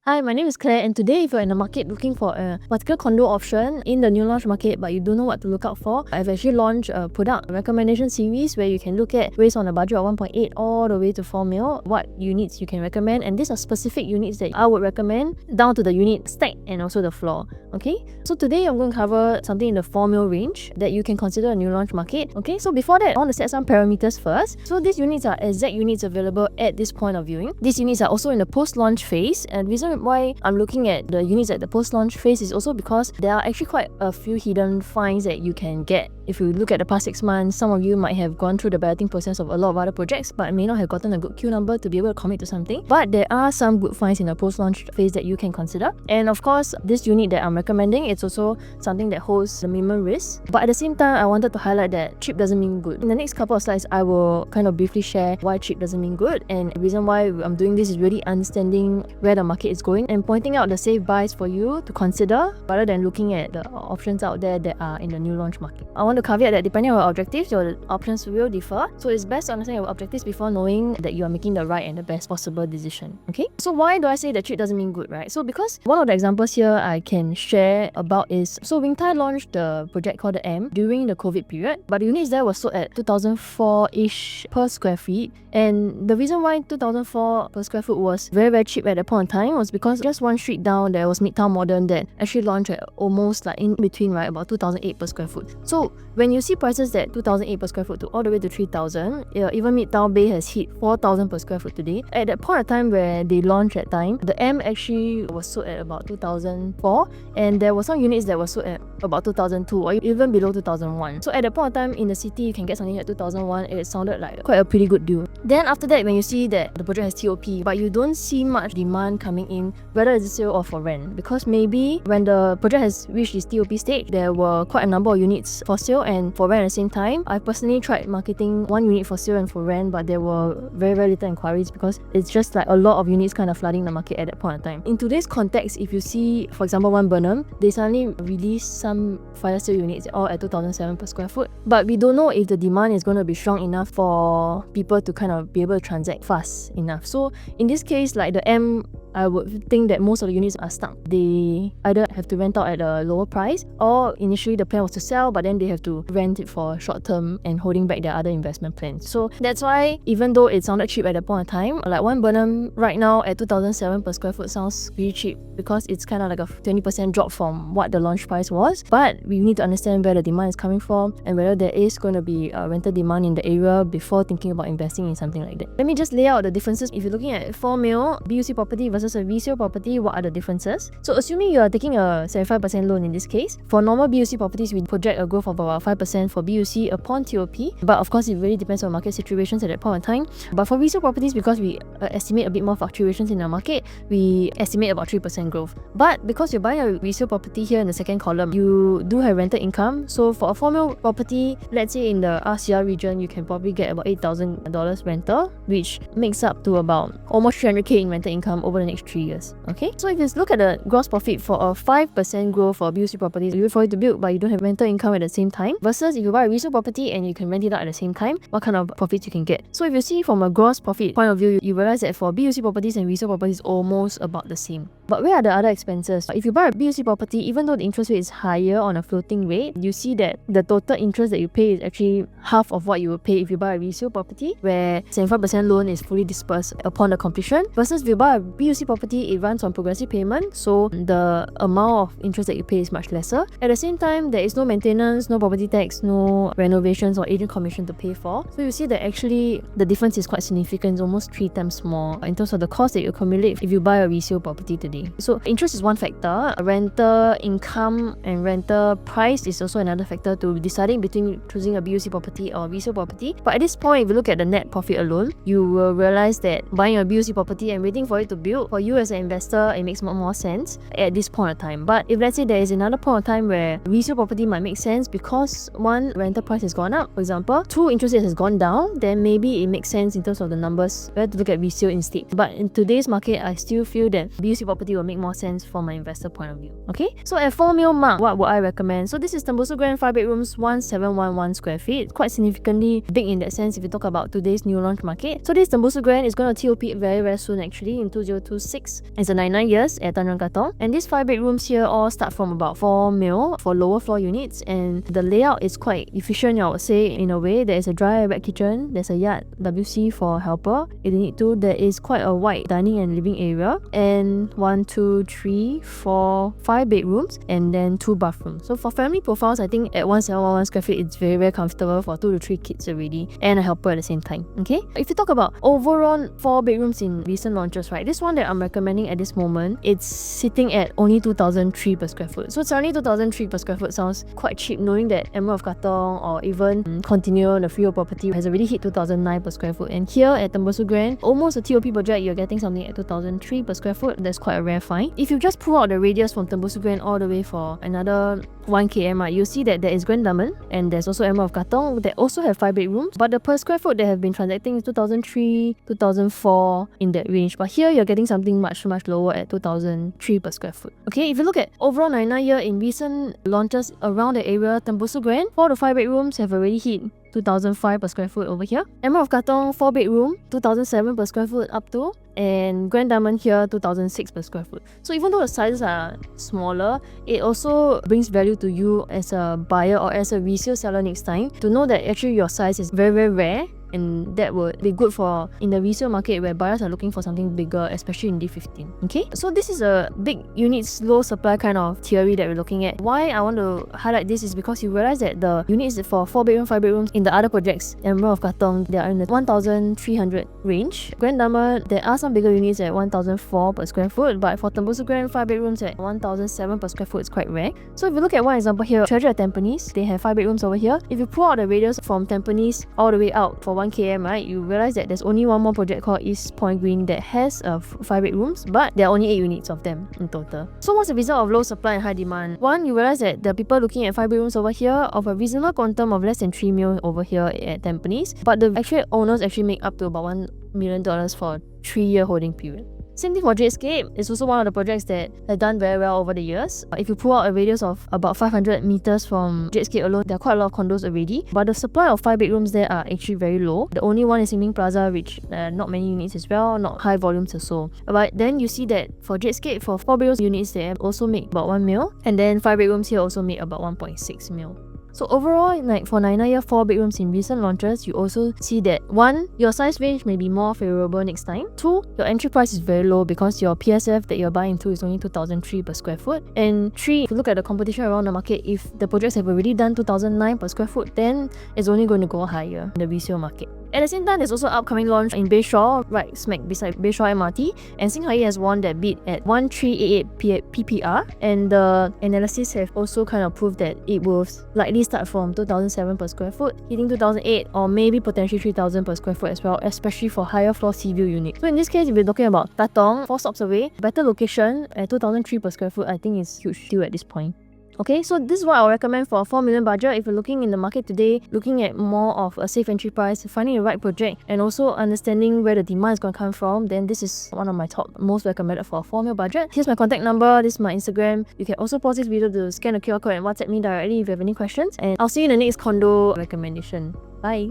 Hi, my name is Claire, and today if you're in the market looking for a particular condo option in the new launch market but you don't know what to look out for, I've actually launched a product recommendation series where you can look at, based on a budget of 1.8 all the way to 4 mil, what units you can recommend, and these are specific units that I would recommend down to the unit stack and also the floor. Okay, so today I'm going to cover something in the 4 mil range that you can consider a new launch market. Okay, so before that, I want to set some parameters first. So these units are exact units available at this point of viewing. These units are also in the post-launch phase, and the reason why I'm looking at the units at the post-launch phase is also because there are actually quite a few hidden finds that you can get. If you look at the past 6 months, some of you might have gone through the balloting process of a lot of other projects but may not have gotten a good queue number to be able to commit to something. But there are some good finds in the post-launch phase that you can consider. And of course, this unit that I'm recommending, it's also something that holds the minimum risk. But at the same time, I wanted to highlight that cheap doesn't mean good. In the next couple of slides, I will kind of briefly share why cheap doesn't mean good. And the reason why I'm doing this is really understanding where the market is going and pointing out the safe buys for you to consider rather than looking at the options out there that are in the new launch market. I want to caveat that depending on your objectives, your options will differ. So it's best to understand your objectives before knowing that you are making the right and the best possible decision. Okay? So why do I say that cheap doesn't mean good, right? So because one of the examples here I can share about is, so Wing Tai launched the project called the M during the COVID period, but the units there were sold at 2004-ish per square feet. And the reason why 2004 per square foot was very, very cheap at that point in time was because just one street down there was Midtown Modern that actually launched at almost like in between, right, about 2008 per square foot. So when you see prices that 2008 per square foot to all the way to 3000, even Midtown Bay has hit 4000 per square foot today. At that point of time where they launched at time, the M actually was sold at about 2004, and there were some units that were sold at about 2002 or even below 2001. So at that point of time in the city, you can get something at 2001. It sounded like quite a pretty good deal. Then after that, when you see that the project has TOP but you don't see much demand coming in, whether it's sale or for rent, because maybe when the project has reached its TOP stage, there were quite a number of units for sale and for rent at the same time. I personally tried marketing one unit for sale and for rent, but there were very, very little inquiries because it's just like a lot of units kind of flooding the market at that point of time. In today's context, if you see, for example, One Burnham, they suddenly released some fire sale units all at 2007 per square foot, but we don't know if the demand is going to be strong enough for people to kind of be able to transact fast enough. So in this case, like the M, I would think that most of the units are stuck. They either have to rent out at a lower price, or initially the plan was to sell but then they have to rent it for short term and holding back their other investment plans. So that's why even though it sounded cheap at that point in time, like One Burnham right now at 2007 per square foot sounds pretty cheap because it's kind of like a 20% drop from what the launch price was. But we need to understand where the demand is coming from and whether there is going to be a rental demand in the area before thinking about investing in something like that. Let me just lay out the differences. If you're looking at 4 mil BUC property versus a resale property, what are the differences? So assuming you are taking a 75% loan in this case, for normal BUC properties, we project a growth of about 5% for BUC upon TOP, but of course it really depends on market situations at that point in time. But for resale properties, because we estimate a bit more fluctuations in the market, we estimate about 3% growth. But because you're buying a resale property here in the second column, you do have rental income. So for a 4 mil property, let's say in the RCR region, you can probably get about $8,000 rental, which makes up to about almost 300k in rental income over the next 3 years. Okay, so if you look at the gross profit for a 5% growth for BUC properties, you wait for it to build but you don't have rental income at the same time, versus if you buy a resale property and you can rent it out at the same time, what kind of profits you can get. So if you see from a gross profit point of view, you realize that for BUC properties and resale properties, almost about the same. But where are the other expenses? If you buy a BUC property, even though the interest rate is higher on a floating rate, you see that the total interest that you pay is actually half of what you would pay if you buy a resale property, where 75% loan is fully dispersed upon the completion, versus if you buy a BUC property, it runs on progressive payment, so the amount of interest that you pay is much lesser. At the same time, there is no maintenance, no property tax, no renovations or agent commission to pay for. So you see that actually the difference is quite significant. It's almost 3 times more in terms of the cost that you accumulate if you buy a resale property today. So interest is one factor. Rental income and rental price is also another factor to deciding between choosing a BUC property or a resale property. But at this point, if you look at the net profit alone, you will realize that buying a BUC property and waiting for it to build, for you as an investor, it makes more sense at this point of time. But if let's say there is another point of time where resale property might make sense because one, rental price has gone up, for example, two, interest rate has gone down, then maybe it makes sense in terms of the numbers. We have to look at resale instead. But in today's market, I still feel that BUC property property will make more sense from my investor point of view. Okay, so at 4 mil mark, what would I recommend? So this is Tembusu Grand 5 bedrooms, 1711 square feet, quite significantly big in that sense if you talk about today's new launch market. So this Tembusu Grand is going to TOP very soon actually in 2026. It's a 99 years at Tanjong Katong, and these 5 bedrooms here all start from about 4 mil for lower floor units, and the layout is quite efficient, I would say, in a way. There is a dry wet kitchen, there's a yard WC for helper if you need to. There is quite a wide dining and living area, and 1, 2, 3, 4, 5 bedrooms, and then 2 bathrooms. So for family profiles, I think at 1711 square feet it's very comfortable for 2 to 3 kids already, and a helper at the same time. Okay, if you talk about overall 4 bedrooms in recent launches, right, this one that I'm recommending at this moment, it's sitting at only 2003 per square foot. So suddenly 2003 per square foot sounds quite cheap, knowing that Emerald of Katong or even Continuo, the freehold property, has already hit 2009 per square foot. And here at Tembusu Grand, almost a TOP budget, you're getting something at 2003 per square foot. That's quite a rare find. If you just pull out the radius from Tembusu Grand all the way for another 1 km, right, you'll see that there is Grand Diamond and there's also Emerald of Katong that also have 5 bedrooms, but the per square foot they have been transacting is 2003, 2004 in that range. But here you're getting something much lower at 2003 per square foot. Okay, if you look at overall 99 year in recent launches around the area, Tembusu Grand 4 to 5 bedrooms have already hit 2005 per square foot over here. Emerald of Katong 4 bedroom 2007 per square foot up to, and Grand Diamond here 2006 per square foot. So even though the sizes are smaller, it also brings value to you as a buyer or as a resale seller next time to know that actually your size is very rare, and that would be good for in the resale market where buyers are looking for something bigger, especially in D15. Okay, so this is a big units low supply kind of theory that we're looking at. Why I want to highlight this is because you realize that the units for 4 bedroom 5 bedrooms in the other projects, Emerald of Katong, they are in the 1300 range. Grand Diamond, there are some bigger units at 1004 per square foot, but for Tembusu Grand 5 bedrooms at 1007 per square foot, it's quite rare. So if you look at one example here, Treasure at Tampines, they have 5 bedrooms over here. If you pull out the radius from Tampines all the way out for 1 km, right, you realize that there's only one more project called East Point Green that has 5 bedrooms, but there are only 8 units of them in total. So what's the result of low supply and high demand? One, you realize that the people looking at 5 bedrooms over here of a reasonable quantum of less than 3 mil over here at Tampines, but the actual owners actually make up to about $1 million for a 3-year holding period. Same thing for Jadescape. It's also one of the projects that have done very well over the years. If you pull out a radius of about 500 meters from Jadescape alone, there are quite a lot of condos already, but the supply of 5 bedrooms there are actually very low. The only one is Singling Plaza, which not many units as well, not high volumes or so. But then you see that for Jadescape, for 4 bedrooms units there also make about 1 mil, and then 5 bedrooms here also make about 1.6 mil. So overall, like for 99 year 4 bedrooms in recent launches, you also see that 1, your size range may be more favorable next time. 2, your entry price is very low because your PSF that you're buying into is only 2003 per square foot. And 3, if you look at the competition around the market, if the projects have already done 2009 per square foot, then it's only going to go higher in the resale market. At the same time, there's also upcoming launch in Bayshore, right smack beside Bayshore MRT, and Singhai has won that bid at 1388 PPR, and the analysis have also kind of proved that it will likely start from 2007 per square foot, hitting 2008 or maybe potentially 3000 per square foot as well, especially for higher floor sea view units. So in this case, if we're talking about Tatong, 4 stops away, better location at 2003 per square foot, I think is huge deal at this point. Okay, so this is what I'll recommend for a 4 million budget. If you're looking in the market today, looking at more of a safe entry price, finding the right project, and also understanding where the demand is going to come from, then this is one of my top most recommended for a 4 million budget. Here's my contact number, this is my Instagram. You can also pause this video to scan the QR code and WhatsApp me directly if you have any questions. And I'll see you in the next condo recommendation. Bye!